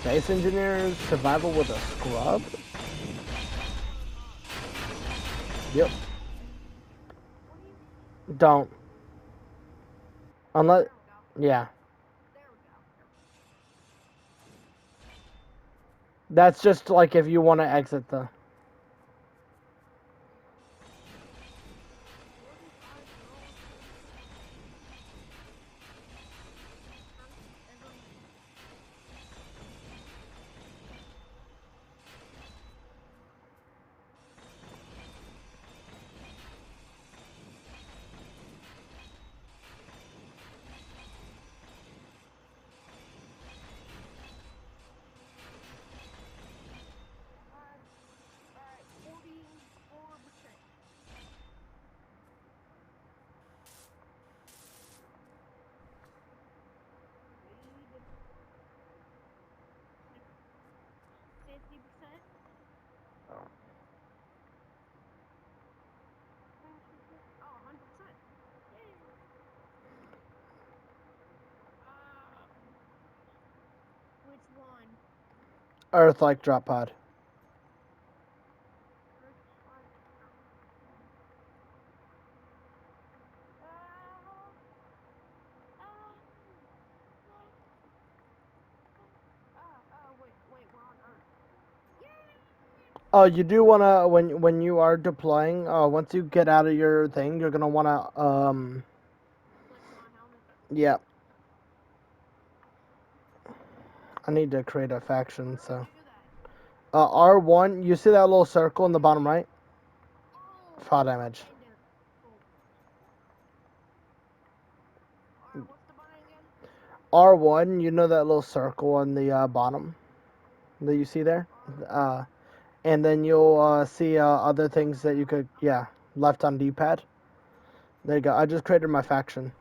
Space engineers, survival with a scrub? Yep. Don't. Unless, yeah. That's just like if you want to exit the. Earth like drop pod. Oh, you do wanna when you are deploying. Once you get out of your thing, you're gonna wanna yeah. I need to create a faction. So R1. You see that little circle in the bottom right? Fall damage. R1. You know that little circle on the bottom that you see there? And then you'll see other things that you could left on D-pad. There you go. I just created my faction.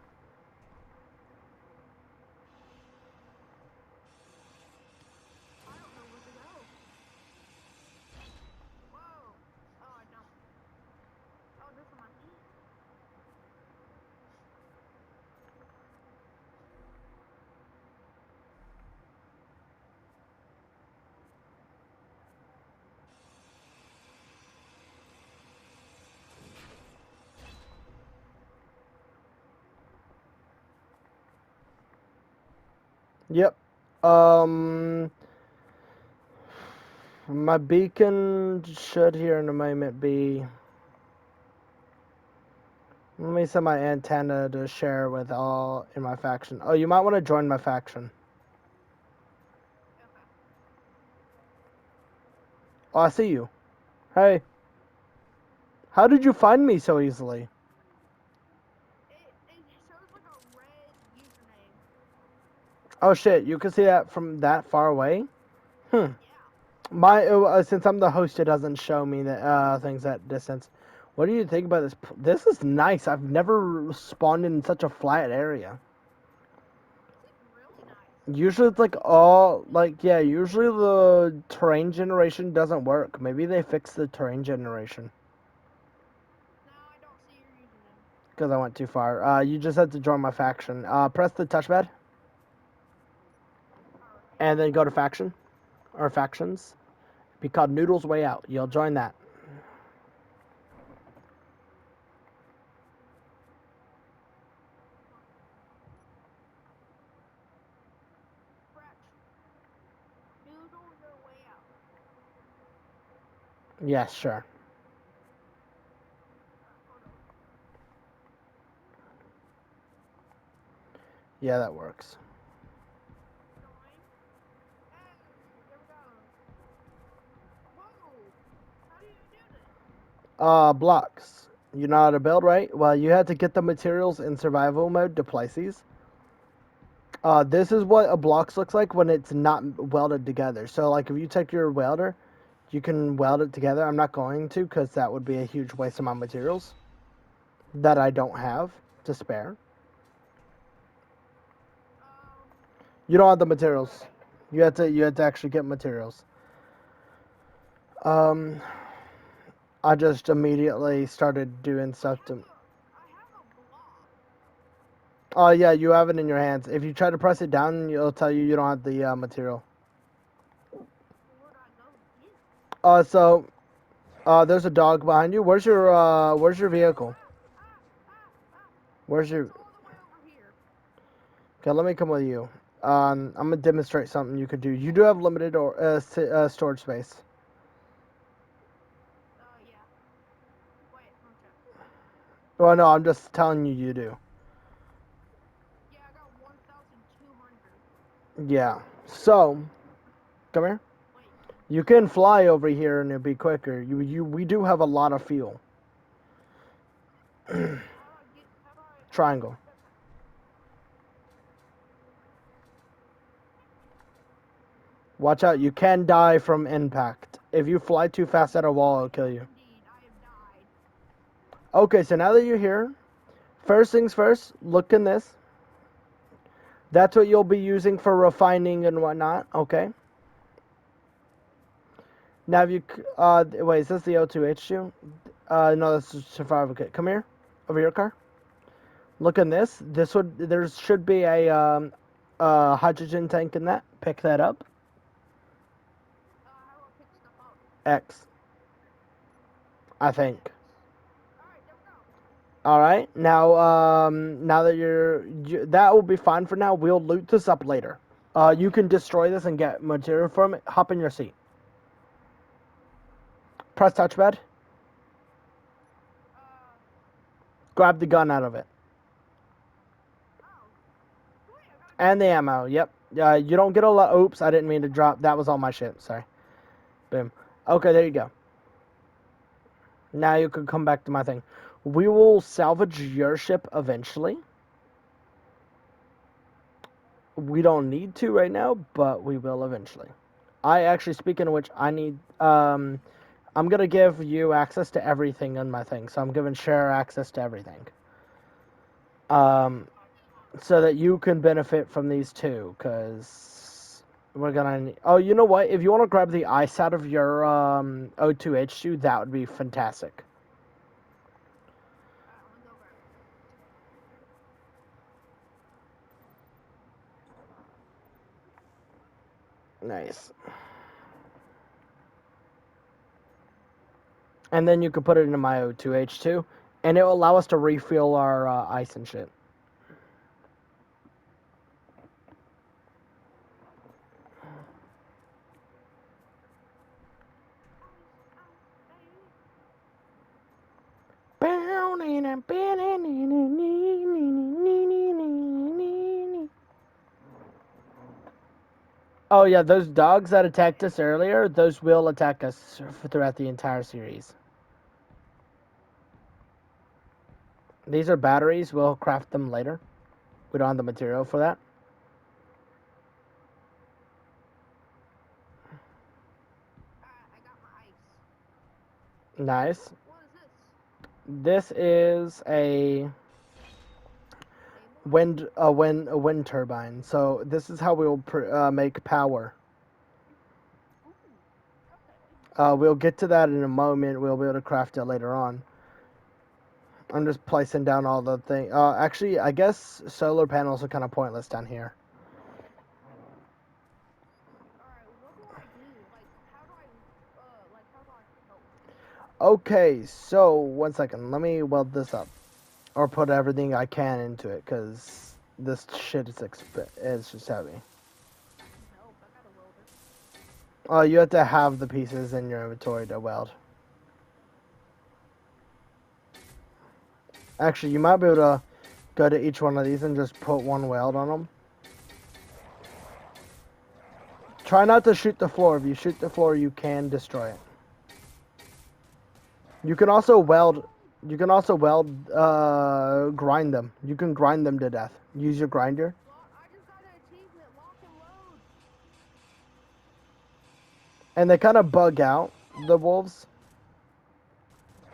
Yep. Um, my beacon should here in a moment be. Let me set my antenna to share with all in my faction. Oh, you might want to join my faction. Oh, I see you. Hey. How did you find me so easily? Oh shit, you can see that from that far away? Hmm. My since I'm the host, it doesn't show me the things at distance. What do you think about this? This is nice. I've never spawned in such a flat area. Usually it's like all like yeah. Usually the terrain generation doesn't work. Maybe they fixed the terrain generation because I went too far. You just have to join my faction. Press the touchpad and then go to faction or factions. Be called Noodles Way Out. You'll join that. Yes, sure. Yeah, that works. Blocks. You know how to build, right? Well, you had to get the materials in survival mode to place these. This is what a blocks looks like when it's not welded together. So, like, if you take your welder, you can weld it together. I'm not going to because that would be a huge waste of my materials that I don't have to spare. You don't have the materials. You had to actually get materials. Um, I just immediately started doing stuff to. Oh yeah, you have it in your hands. If you try to press it down, it'll tell you you don't have the material. So there's a dog behind you. Where's your vehicle? Where's your? It's all the way over here. Okay, let me come with you. I'm gonna demonstrate something you could do. You do have limited or storage space. Yeah. Wait, let me check. Well, no, I'm just telling you you do. Yeah, I got 1,200. Yeah. So, come here. Wait. You can fly over here and it'll be quicker. We do have a lot of fuel. How do I Triangle. get there? Watch out, you can die from impact. If you fly too fast at a wall, it'll kill you. Indeed, I have died. Okay, so now that you're here, first things first, look in this. That's what you'll be using for refining and whatnot, okay? Now, if you, wait, is this the O2H2? No, that's the survival kit. Come here, over your car. Look in this. There should be a hydrogen tank in that. Pick that up. How do I pick stuff up? X, I think. Alright, there we go. All right. Now, now that that will be fine for now. We'll loot this up later. You can destroy this and get material from it. Hop in your seat. Press touchpad. Uh, Grab the gun out of it. oh. Wait, I got a And the gun. ammo. Yep. You don't get a lot. Oops, I didn't mean to drop. That was all my shit. Sorry. Boom. Okay, there you go. Now you can come back to my thing. We will salvage your ship eventually. We don't need to right now, but we will eventually. Speaking of which, I'm gonna give you access to everything on my thing. So I'm giving share access to everything. Um, so that you can benefit from these too, because we're gonna. Oh, you know what? If you want to grab the ice out of your O2H2, that would be fantastic. Alright, I'm gonna go grab Nice. And then you can put it into my O2H2, and it will allow us to refill our ice and shit. Oh yeah, those dogs that attacked us earlier, those will attack us throughout the entire series. These are batteries. We'll craft them later. We don't have the material for that. Alright, I got my ice. Nice. What is this? This is a Stable? a wind turbine. So this is how we'll make power. Ooh, okay. We'll get to that in a moment. We'll be able to craft it later on. I'm just placing down all the thing. Actually, I guess solar panels are kind of pointless down here. Alright, what do I do? How do I help? Okay, so 1 second. Let me weld this up, or put everything I can into it, cause this shit is it's just heavy. I can help. I got a welder. You have to have the pieces in your inventory to weld. Actually, you might be able to go to each one of these and just put one weld on them. Try not to shoot the floor. If you shoot the floor, you can destroy it. You can also weld. You can also weld. Grind them. You can grind them to death. Use your grinder. I just got an achievement. Lock and load. And they kind of bug out, the wolves. Ah!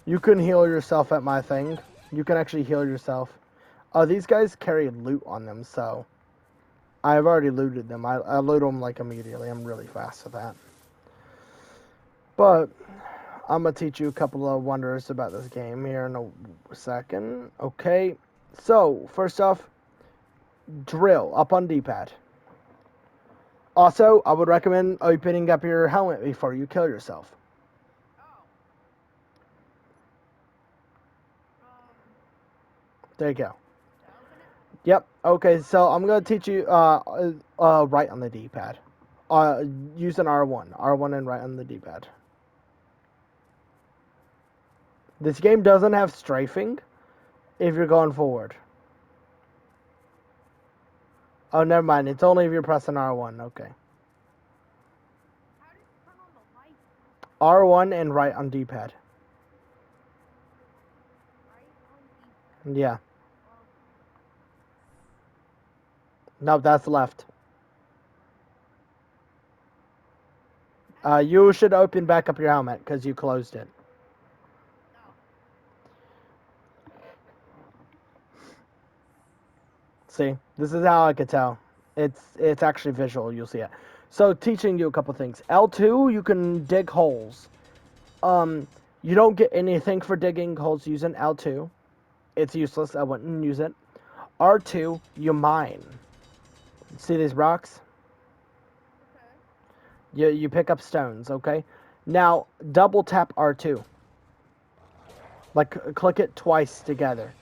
You can heal yourself at my thing. You can actually heal yourself. These guys carry loot on them, so I've already looted them. I loot them like immediately. I'm really fast at that. But I'm gonna teach you a couple of wonders about this game here in a second. Okay, so first off, drill up on D-pad. Also, I would recommend opening up your helmet before you kill yourself. Oh. There you go. To open it? Yep. Okay, so I'm gonna teach you right on the D-pad. Using R1 and right on the D-pad. This game doesn't have strafing if you're going forward. Oh, never mind. It's only if you're pressing R1. Okay. How did you turn on the light? R1 and right on D-pad. Right on D-pad. Yeah. Well, No, that's left. You should open back up your helmet because you closed it. no. See, this is how I could tell. It's actually visual. You'll see it. So teaching you a couple things. L2, you can dig holes. You don't get anything for digging holes using L2. It's useless. I wouldn't use it. R2, you mine. See these rocks? Okay. You pick up stones. Okay. Now double tap R2. Like click it twice together.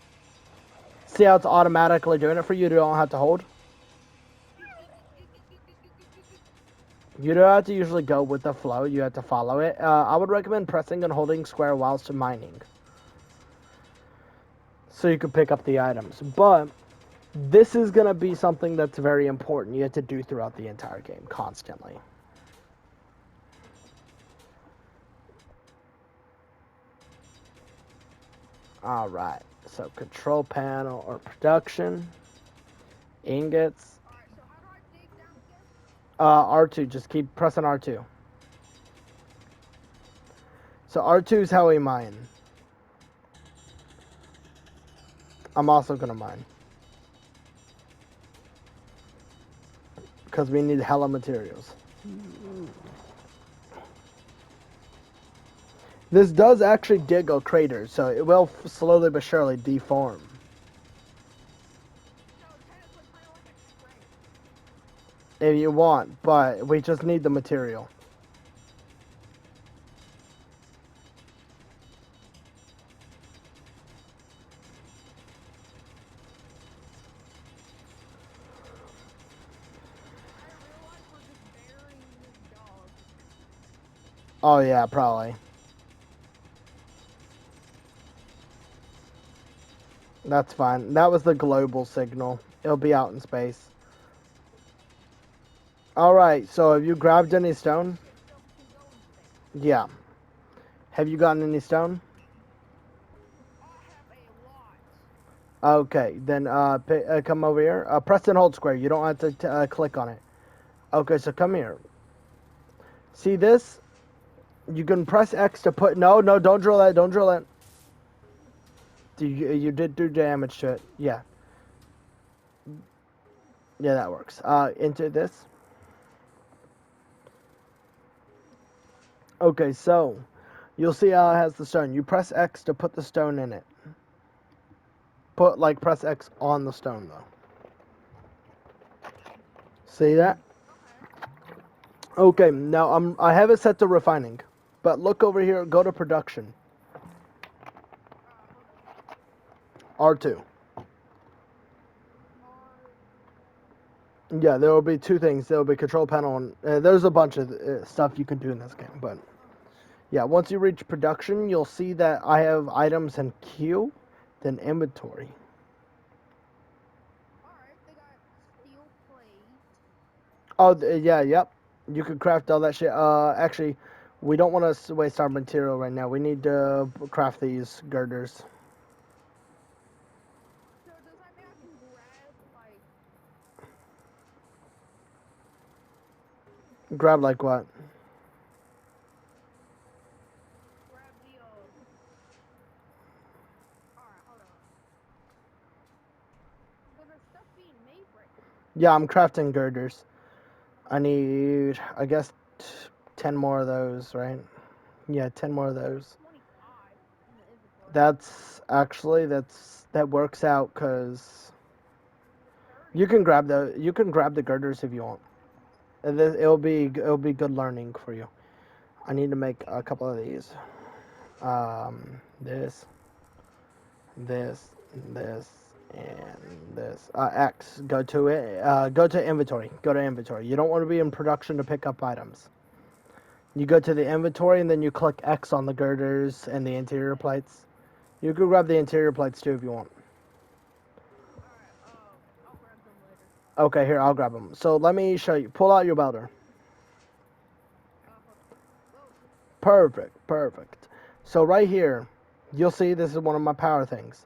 See how it's automatically doing it for you? You don't have to hold. You don't have to usually go with the flow. You have to follow it. I would recommend pressing and holding square whilst mining, so you can pick up the items. But this is gonna be something that's very important. You have to do throughout the entire game, constantly. All right. So control panel or production, ingots. Alright, so how do I dig down again? R2. Just keep pressing R2. So R2 is how we mine. I'm also gonna mine because we need hella materials. This does actually dig a crater, so it will slowly but surely deform. So technically kind of like a trench. If you want, but we just need the material. I realize we're just burying this dog. Oh yeah, probably. That's fine. That was the global signal. It'll be out in space. Alright, so have you grabbed any stone? It still can go in space. Yeah. Have you gotten any stone? I have a lot. Okay, then come over here. Press and hold square. You don't have to click on it. Okay, so come here. See this? You can press X to put. No, no, don't drill that. Don't drill that. You did do damage to it. Yeah. Yeah, that works. Into this. Okay, so you'll see how it has the stone. You press X to put the stone in it. Press X on the stone though. See that? Okay. Okay, now I have it set to refining. But look over here, go to production. Hold on. R2. R. Yeah, there will be two things. There will be control panel and there's a bunch of stuff you can do in this game, but yeah, once you reach production, you'll see that I have items in queue, then inventory. Alright, they got steel plate. Oh, yeah, yep. You could craft all that shit. Actually, we don't want to waste our material right now. We need to craft these girders. So does that mean I can grab like Grab like what? grab the Alright, hold on. So there's stuff being made right now. Yeah, I'm crafting girders. I need, I guess, 10 more of those, right? Yeah, 10 more of There's those. 25 in the inventory. That works out because There's 30. you can grab the girders if you want. It'll be good learning for you. I need to make a couple of these. This, this, this, and this. X. Go to it. Go to inventory. Go to inventory. You don't want to be in production to pick up items. You go to the inventory and then you click X on the girders and the interior plates. You can grab the interior plates too if you want. Alright, I'll grab them later. Okay, here, I'll grab them. So let me show you. Pull out your welder. Hold on. Whoa. Perfect, perfect. So right here, you'll see this is one of my power things.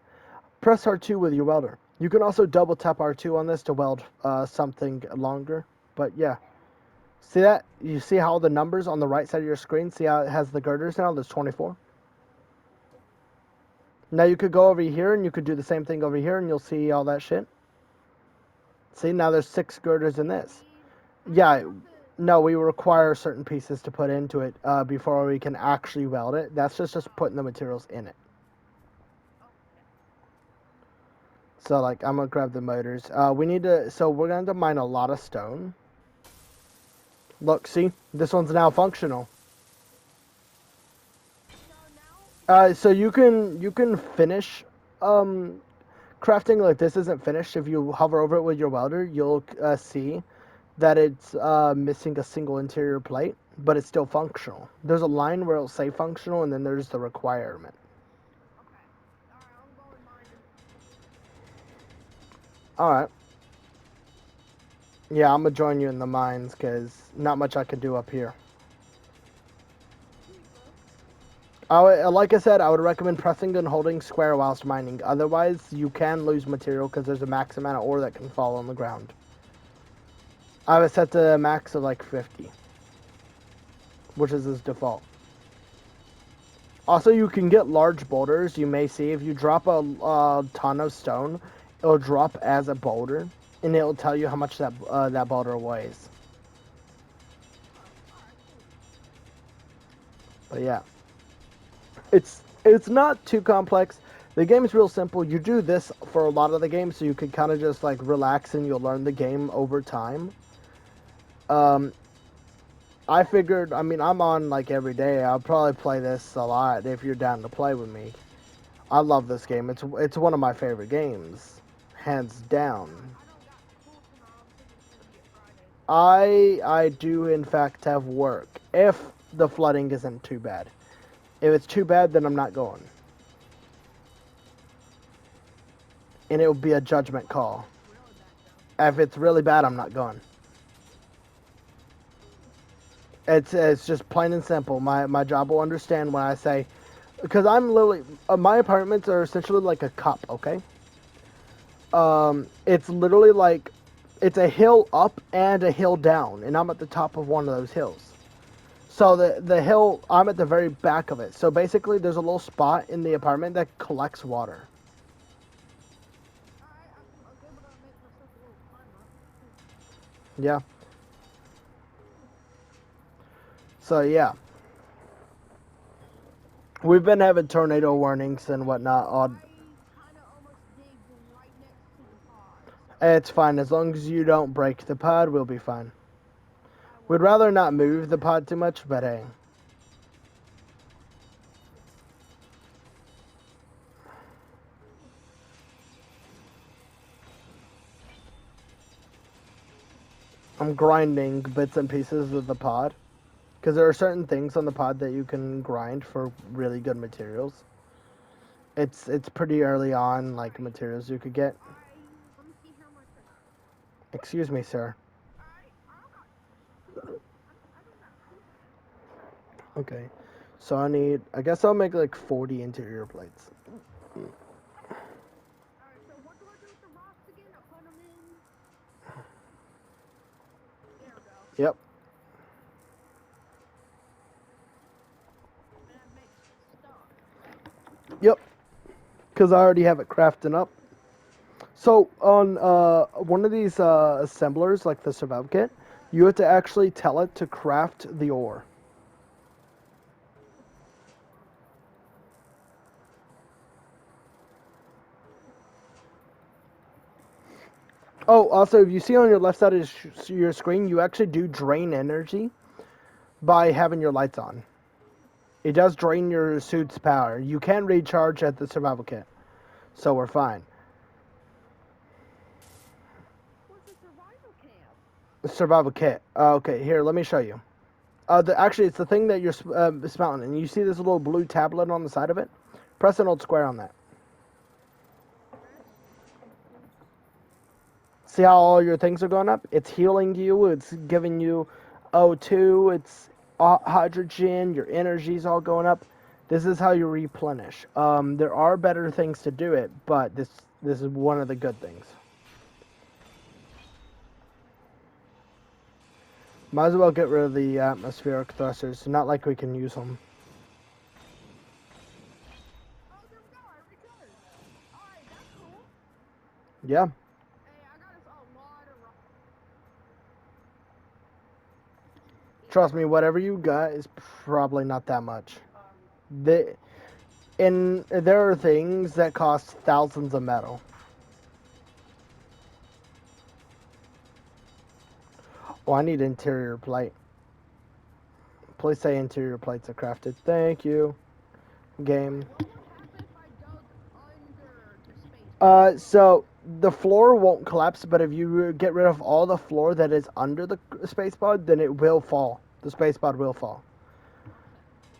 Press R2 with your welder. You can also double tap R2 on this to weld something longer. But yeah. See that? You see how the numbers on the right side of your screen, see how it has the girders now? There's 24. Now you could go over here and you could do the same thing over here and you'll see all that shit. See, now there's 6 girders in this. Yeah, no, we require certain pieces to put into it before we can actually weld it. That's just putting the materials in it. So, like, I'm going to grab the motors. So we're going to mine a lot of stone. Look, see? This one's now functional. So now, So you can finish crafting like this isn't finished. If you hover over it with your welder, you'll see that it's missing a single interior plate, but it's still functional. There's a line where it'll say functional, and then there's the requirement. okay. Alright, I'm going mining. All right. Yeah, I'm gonna join you in the mines because not much I can do up here. Sweet, bro. Like I said, I would recommend pressing and holding square whilst mining. Otherwise, you can lose material because there's a max amount of ore that can fall on the ground. I have it set to a max of like 50, which is his default. Also, you can get large boulders. You may see if you drop a ton of stone, it'll drop as a boulder, and it'll tell you how much that boulder weighs. Alright, cool. But yeah, it's not too complex. The game is real simple. You do this for a lot of the game, so you can kind of just like relax and you'll learn the game over time. Um, I figured, I mean, I'm on like every day. I'll probably play this a lot if you're down to play with me. I love this game. It's one of my favorite games, hands down. I don't got school tomorrow. I'm thinking of taking it Friday. I do in fact have work if the flooding isn't too bad. If it's too bad, then I'm not going. And it will be a judgment call. Really bad, though. If it's really bad, I'm not going. It's just plain and simple. My job will understand when I say, because I'm literally my apartments are essentially like a cup. Okay. It's literally like it's a hill up and a hill down, and I'm at the top of one of those hills. So the hill, I'm at the very back of it. So basically, there's a little spot in the apartment that collects water. Alright, I was able to make myself a little timer. Yeah. So yeah, we've been having tornado warnings and whatnot. I kind of almost digged right next to the pod. So It's fine as long as you don't break the pod. We'll be fine. I We'd won't. rather not move the pod too much, but hey. I'm grinding bits and pieces of the pod. Because there are certain things on the pod that you can grind for really good materials. It's pretty early on, like materials you could get. Let me see how much I got. Excuse me, sir. Alright, I don't got. I don't got too bad. Okay. So I guess I'll make like 40 interior plates. Alright, so what do I do with the rocks again? I put them in. There we go. Yep. And that makes stuff. Yep. Because I already have it crafting up. So on one of these assemblers, like the survival kit, you have to actually tell it to craft the ore. Oh, also, if you see on your left side of your screen, you actually do drain energy by having your lights on. It does drain your suit's power. You can recharge at the survival kit, so we're fine. What's a survival camp? Survival kit. Okay, here, let me show you. Actually, it's the thing that you're smelling, and you see this little blue tablet on the side of it. Press an old square on that. See how all your things are going up? It's healing you. It's giving you O2. It's hydrogen. Your energy's all going up. This is how you replenish. There are better things to do it, but this is one of the good things. Might as well get rid of the atmospheric thrusters. Not like we can use them. Oh, there we go. I recharged. Alright, that's cool. Yeah. Hey, I got us a lot of rock. Trust me, whatever you got is probably not that much. There are things that cost thousands of metal. Oh, I need interior plate. Please say interior plates are crafted. Thank you. Game. What would happen if I dug under the space? So the floor won't collapse, but if you get rid of all the floor that is under the space pod, then it will fall. The space pod will fall. Okay.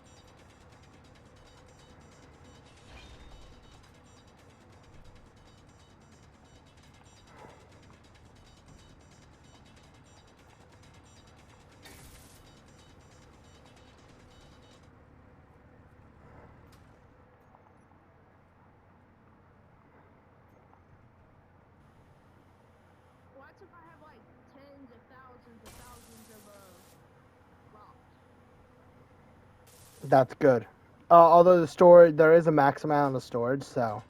What if I have like tens of thousands of rocks? That's good. Although the storage, there is a max amount of storage, so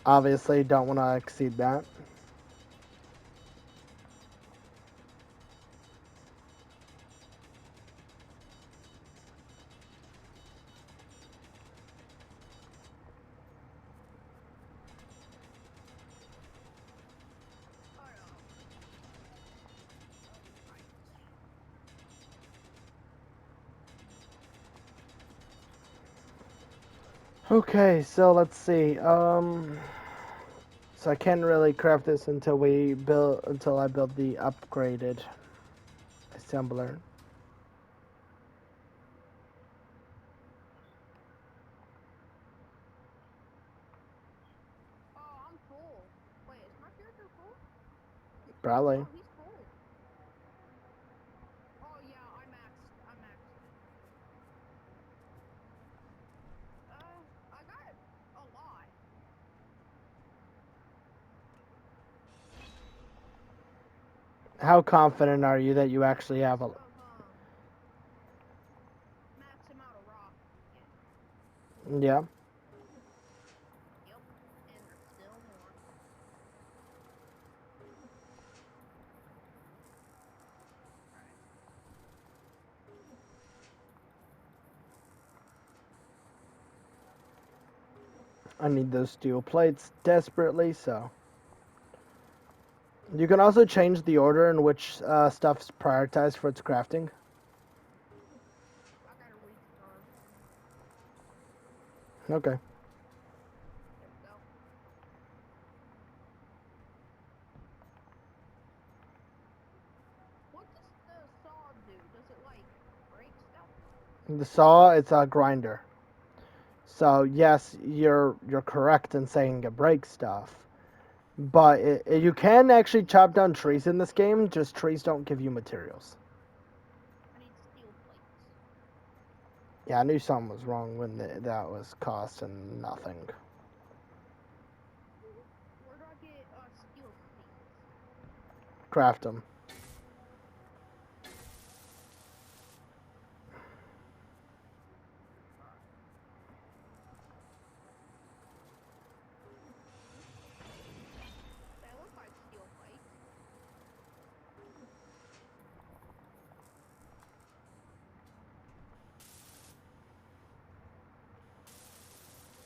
obviously don't want to exceed that. Oh no. Alright. Okay, so let's see. So I can't really craft this until I build the upgraded assembler. Oh, I'm full. Wait, is my character full? Probably. Oh, he's full. Oh yeah, I maxed. I maxed. I got a lot. How confident are you that you actually have a? Max amount of rock you get. Yeah. Yep. And there's still more. Alright. I need those steel plates desperately, so. You can also change the order in which stuff's prioritized for its crafting. I gotta recharge. Okay. There we go. What does the saw do? Does it like break stuff? The saw, it's a grinder. So yes, you're correct in saying it breaks stuff, but you can actually chop down trees in this game. Just trees don't give you materials. I need steel plates. Yeah, I knew something was wrong when that was costing nothing. Where do I get steel plates? Craft them. Alright. They look like steel plates.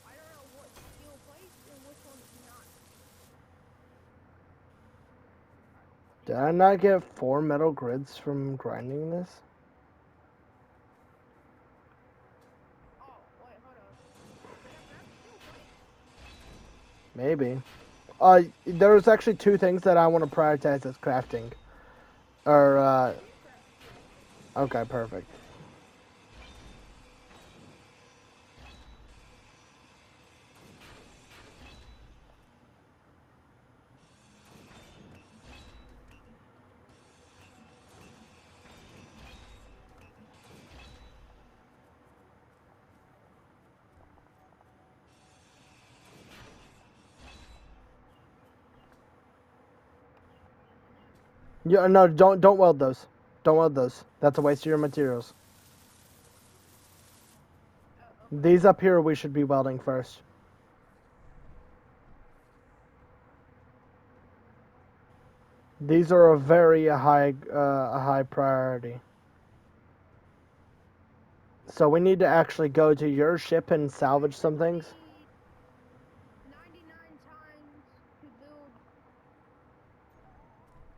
I don't know what's steel plates and which one's not. Did I not get 4 metal grids from grinding this? Oh, wait, hold on. Did I grab steel plate? Maybe. There's actually 2 things that I want to prioritize as crafting. Or, I did grab steel plate. okay, perfect. Yeah, no, don't weld those. Don't weld those. That's a waste of your materials. Oh, okay. These up here we should be welding first. These are a very high priority. So we need to actually go to your ship and salvage some I things. need 99 times to build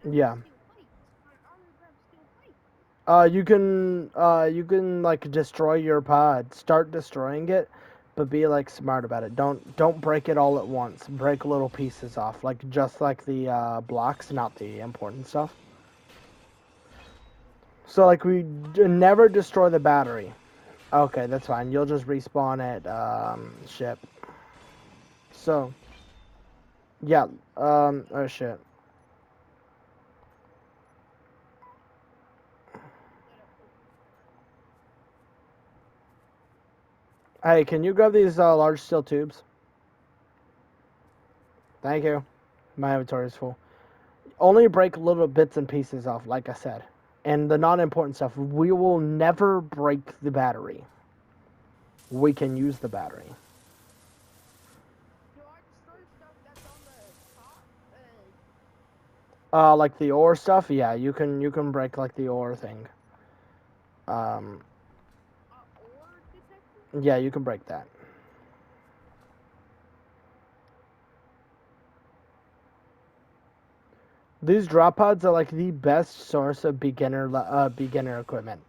enough Yeah. steel plates. I only grab steel plates. You can like destroy your pod. Start destroying it, but be like smart about it. Don't break it all at once. Break little pieces off, like just like the blocks, not the important stuff. So like never destroy the battery. Okay, that's fine. You'll just respawn at ship. So yeah, oh shit. Oh, Hey, can you grab these large steel tubes? Thank you. My inventory is full. Only break little bits and pieces off, like I said. And the non important stuff, we will never break the battery. We can use the battery. do I destroy stuff that's on the top? Like the ore stuff, yeah, you can break like the ore thing. Um, Ore detector? yeah, you can break that. These drop pods are like the best source of beginner equipment.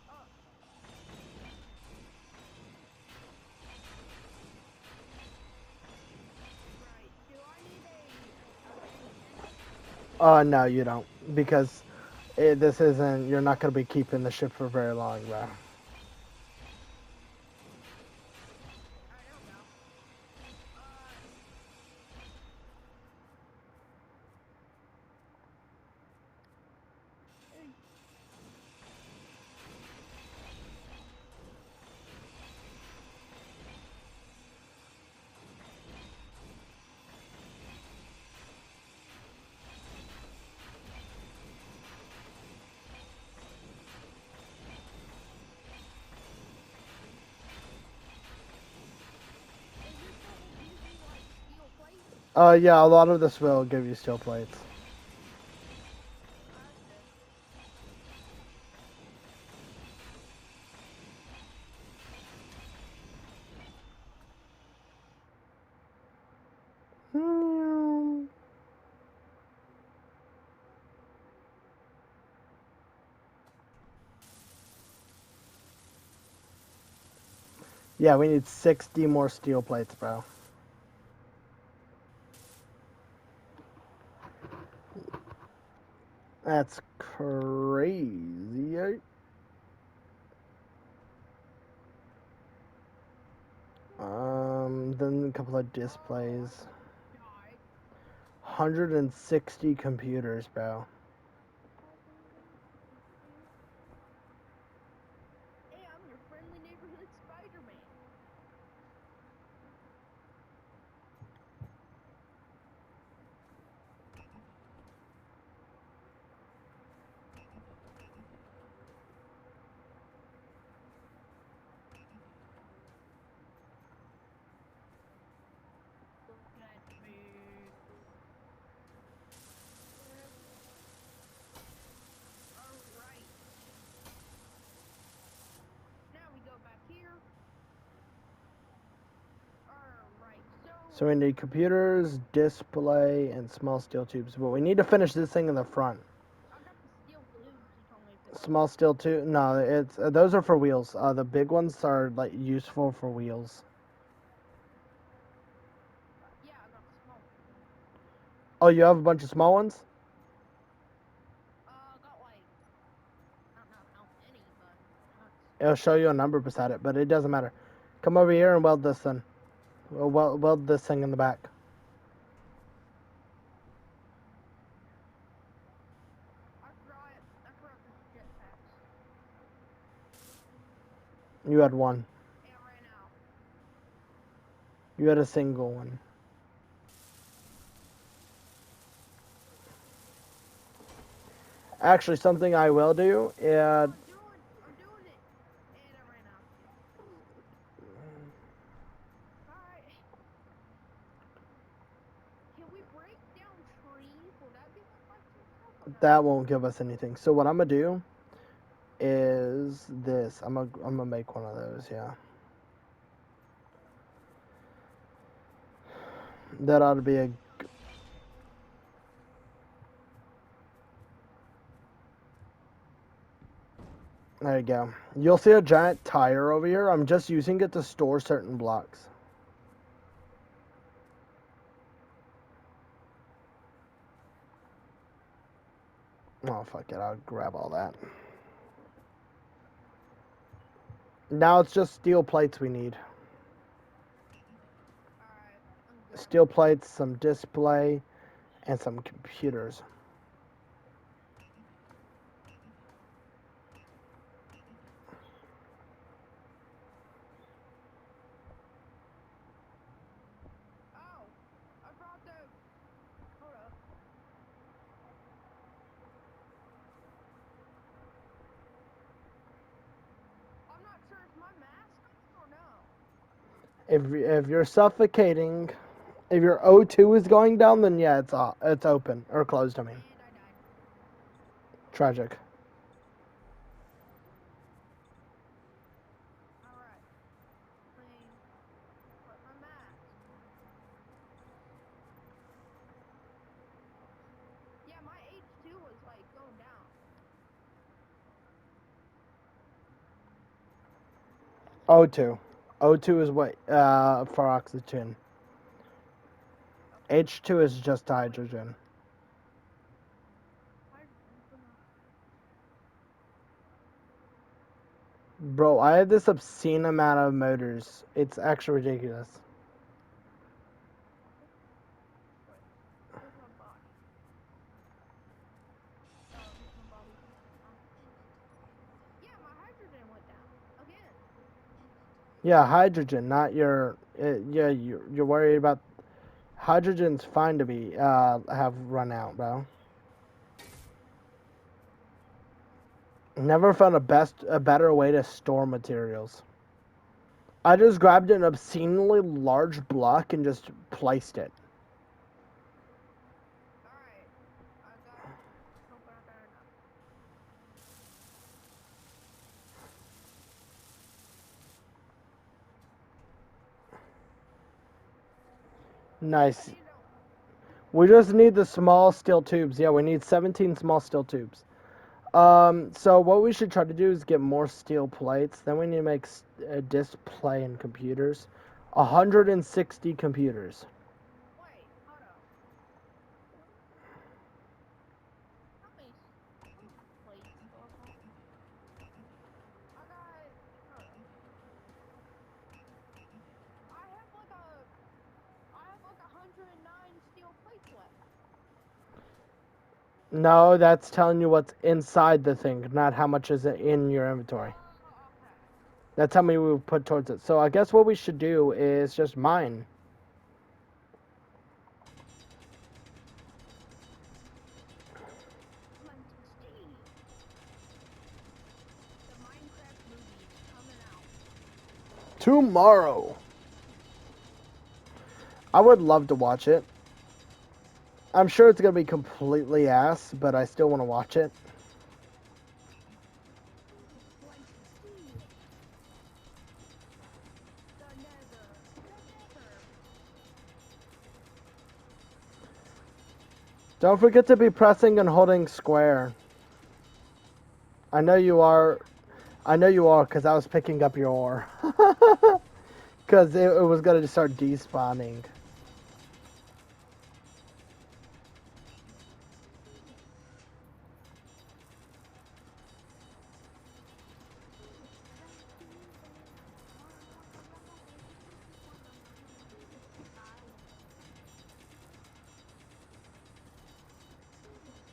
Oh, right. Do I need a machine? No, you don't, because this isn't. You're not gonna be keeping the ship for very long, bro. I don't know. Uh, eh, is this what will give me like steel plates? Yeah, a lot of this will give you steel plates. Oh, that's good. Yeah, we need 60 more steel plates, bro. That's crazy. Then a couple of Oh, I displays. died. 160 computers, bro. Hey, I'm your friendly neighborhood Spider-Man. Look at me. So we need computers, display, and small steel tubes. But we need to finish this thing in the front. I got the steel tubes you told me to. Small steel tube? No, it's those are for wheels. The big ones are like useful for wheels. Yeah, I got the small. Oh, you have a bunch of small ones? I got like I don't know how many, but tons. It'll show you a number beside it, but it doesn't matter. Come over here and weld this then. We'll weld this thing in the back. I forgot the jetpacks. You had one. And I ran out. You had a single one. Actually, something I will do. I'm doing it. And I ran out again. Alright. Can we break down trees? Will that give us like some stuff or no? That won't give us anything. So what I'm gonna do is this. I'm gonna make one of those. Yeah. That ought to be a. There you go. You'll see a giant tire over here. I'm just using it to store certain blocks. Oh, fuck it. I'll grab all that. Now it's just steel plates we need. Alright. I'm good. Steel plates, some display, and some computers. Oh! I brought the. Hold up. I'm not sure if my mask on or no. If you're suffocating, if your O2 is going down, then yeah, it's open or closed. I mean, And I died. tragic. Alright. Let me put my mask. Yeah, my H2 was like going down. O2. O2 is what for oxygen. Okay. H2 is just hydrogen. Bro, I have this obscene amount of motors. It's actually ridiculous. Where's my body? Oh, here's my body. Yeah, my hydrogen went down. Again. Yeah, hydrogen, not your. Yeah, you're worried about. Hydrogen's fine to be have run out, bro. Never found a better way to store materials. I just grabbed an obscenely large block and just placed it. Alright. I got. Hope I got enough. Nice. I need to. We just need the small steel tubes. Yeah, we need 17 small steel tubes. So what we should try to do is get more steel plates. Then we need to make a display and computers. 160 computers. Wait, hold up. How many plates do I got? I got. Hold up. I have like a. I have like 109 steel plates left. No, that's telling you what's inside the thing, not how much is in your inventory. Oh, okay. That's how many we put towards it. So I guess what we should do is just mine. Plenty steel. The Minecraft movie is coming out. Tomorrow. I would love to watch it. I'm sure it's going to be completely ass, but I still want to watch it. Plenty steel. The nether. The nether. Don't forget to be pressing and holding square. I know you are. I know you are because I was picking up your ore. Because it was going to start despawning.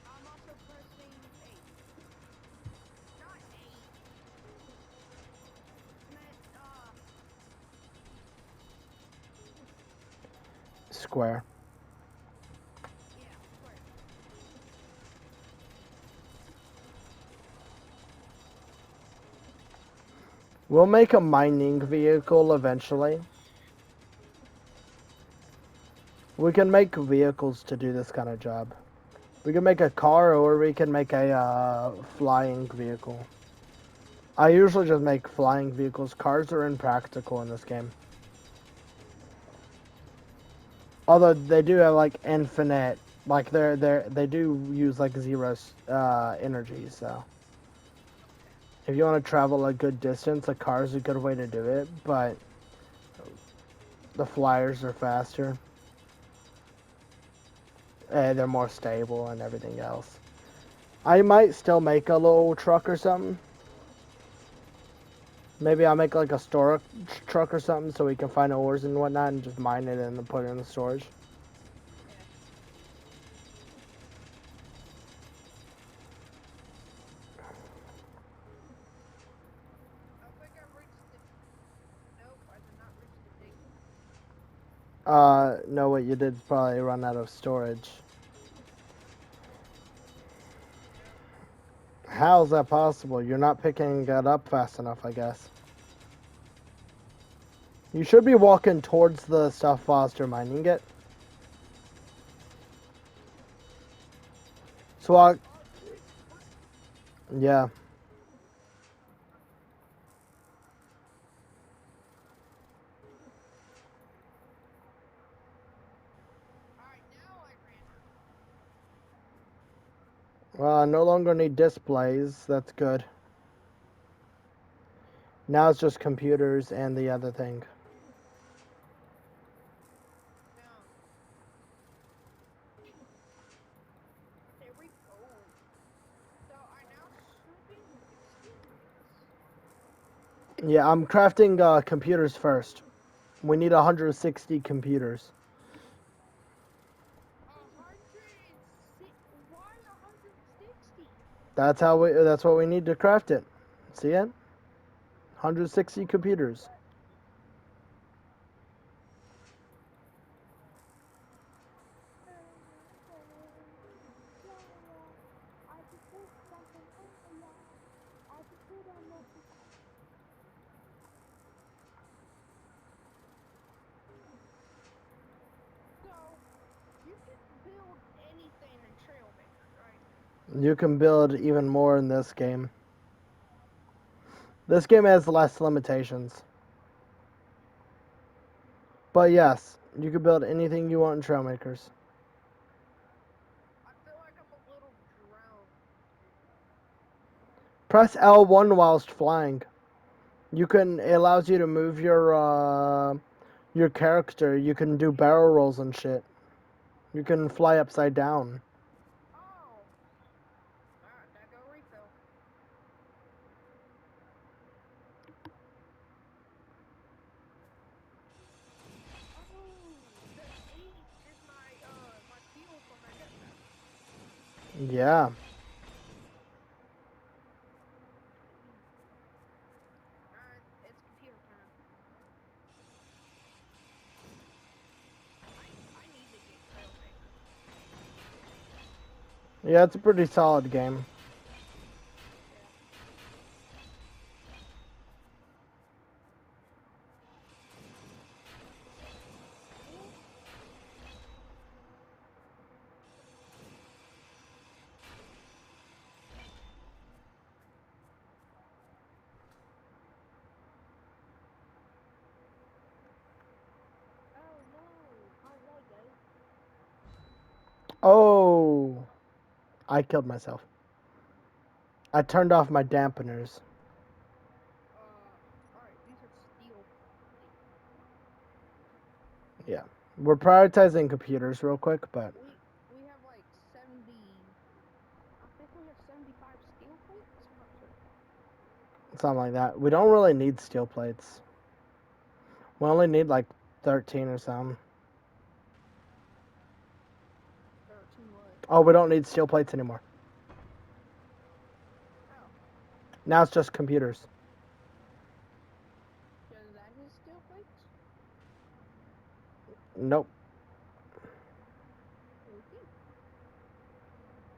I'm also pressing 8. Not 8. Square. Yeah, square. We'll make a mining vehicle eventually. We can make vehicles to do this kind of job. We can make a car or we can make a flying vehicle. I usually just make flying vehicles. Cars are impractical in this game. Although they do have like infinite, like they do use like zero energy. So Okay. if you want to travel a good distance, a car is a good way to do it. But the flyers are faster. They're more stable and everything else. I might still make a little truck or something. Maybe I'll make like a storage truck or something so we can find ores and whatnot and just mine it and then put it in the storage. Yeah. I think I reached the. Nope, I did not reach the dig. No, what you did is probably run out of storage. Nope. How is that possible? You're not picking it up fast enough, I guess. You should be walking towards the stuff whilst you're mining it. So, Oh, you reached the first one. yeah. Alright, now I ran out. Well, I no longer need displays. That's good. Now it's just computers and the other thing. No. There we go. So I now should be able to experience. Yeah, I'm crafting computers first. We need 160 computers. 106. Why 160? That's how we. That's what we need to craft it. See it? 160 computers. So you can build anything in Trailmakers, right? You can build even more in this game. This game has less limitations. But yes, you can build anything you want in Trailmakers. I feel like I'm a little drone. Press L1 whilst flying. You can. It allows you to move your character. You can do barrel rolls and shit. You can fly upside down. Oh. Alright, gotta go refill. Oh, the 8 is my fuel for my jetpack. Yeah. Alright, it's computer time. I need to get Trailmakers. Yeah, it's a pretty solid game. Yeah. Ooh. Oh no, my leg, eh? Oh, I killed myself. I turned off my dampeners. Alright, these are steel plates. Yeah. We're prioritizing computers real quick, but We have like 70. I think we have 75 steel plates. I'm not sure. something like that. We don't really need steel plates. We only need like 13 or something. 13 what? Oh, we don't need steel plates anymore. Oh, Now it's just computers. does that his steel plates? Nope. Okay.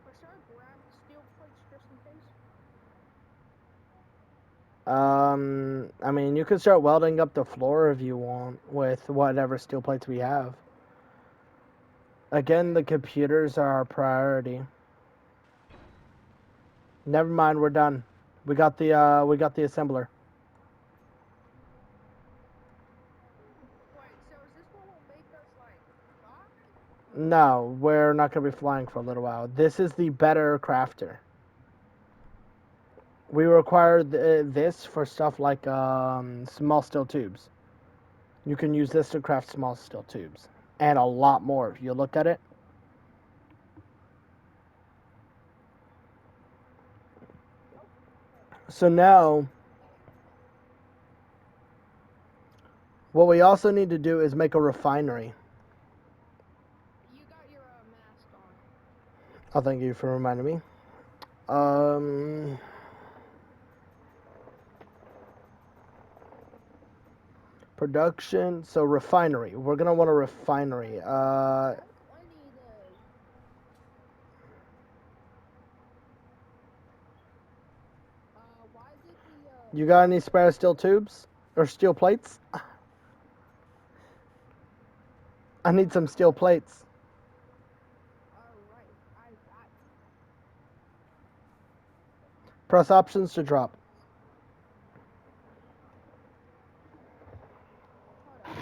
Or should I grab the steel plates just in case? I mean, you can start welding up the floor if you want with whatever steel plates we have. Again, the computers are our priority. Never mind, we're done. We got the assembler. Wait, so is this what will make us like fly? No, we're not gonna be flying for a little while. This is the better crafter. We require this for stuff like small steel tubes. You can use this to craft small steel tubes, and a lot more if you look at it. So now, what we also need to do is make a refinery. You got your mask on. Oh, thank you for reminding me. Um, Production. So refinery. We're gonna want a refinery. I have plenty though. Why is it the You got any spare steel tubes or steel plates? I need some steel plates. Alright, I got you. Press options to drop. Hold up.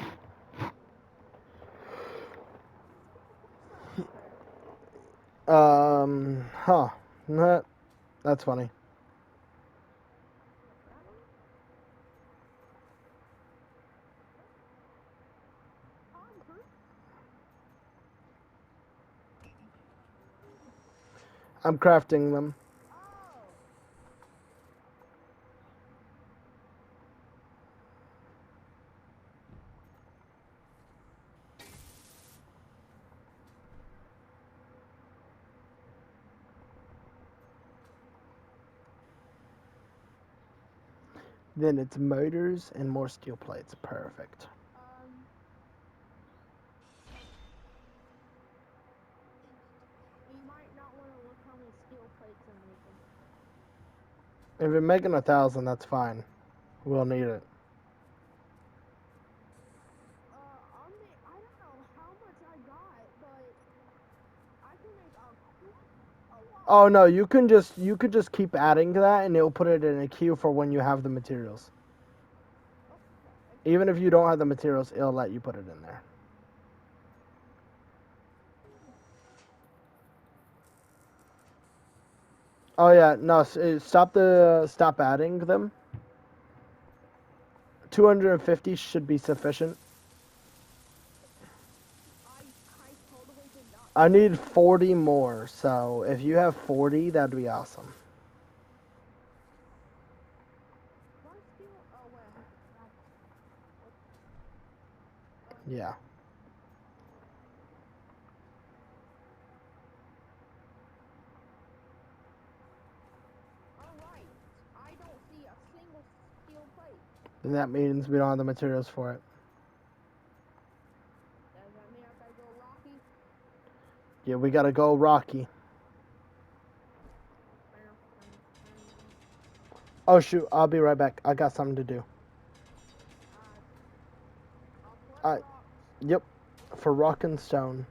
It's not spare. Huh. Nah, that's funny. Grab them? I'm hurt. I'm crafting them. Oh! Then it's motors and more steel plates. Perfect. You might not want to look how many steel plates I'm making. If you're making 1,000, that's fine. We'll need it. I don't know how much I got, but I can make a lot. Oh no, you could just keep adding to that, and it'll put it in a queue for when you have the materials. Okay. Even if you don't have the materials, it'll let you put it in there. Oh yeah, no, stop adding them. 250 should be sufficient. I totally did not I know need that. 40 more, so if you have 40, that'd be awesome. Why steel? Oh wait, I have to craft. What? Yeah. Alright. I don't see a single steel plate. Then that means we don't have the materials for it. Does that mean I gotta go rocky? Yeah, we gotta go Rocky. Oh shoot, I'll be right back. I got something to do. Uh, I'll collect I rocks. Yep, for rock and stone.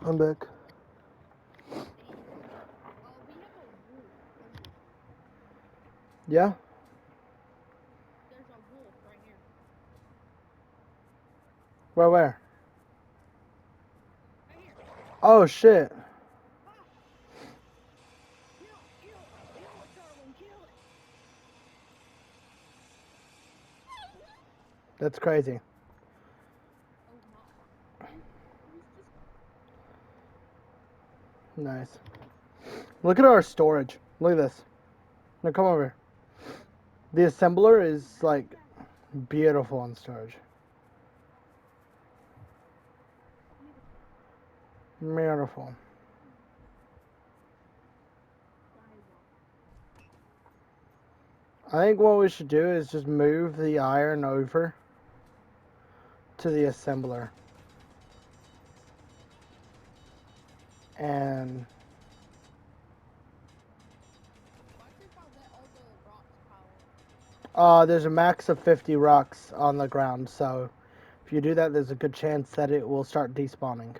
I'm back. Damn. We have a wolf. Yeah? There's a wolf right here. Where? Right here. Oh, shit. Ah! Kill it, Darwin, kill it. That's crazy. Oh my. He's just Nice. Look at our storage. Look at this. Now come over. The assembler is like beautiful on storage. Beautiful. I think what we should do is just move the iron over to the assembler. And What if I let all the rocks pile up? there's a max of 50 rocks on the ground, so if you do that, there's a good chance that it will start despawning.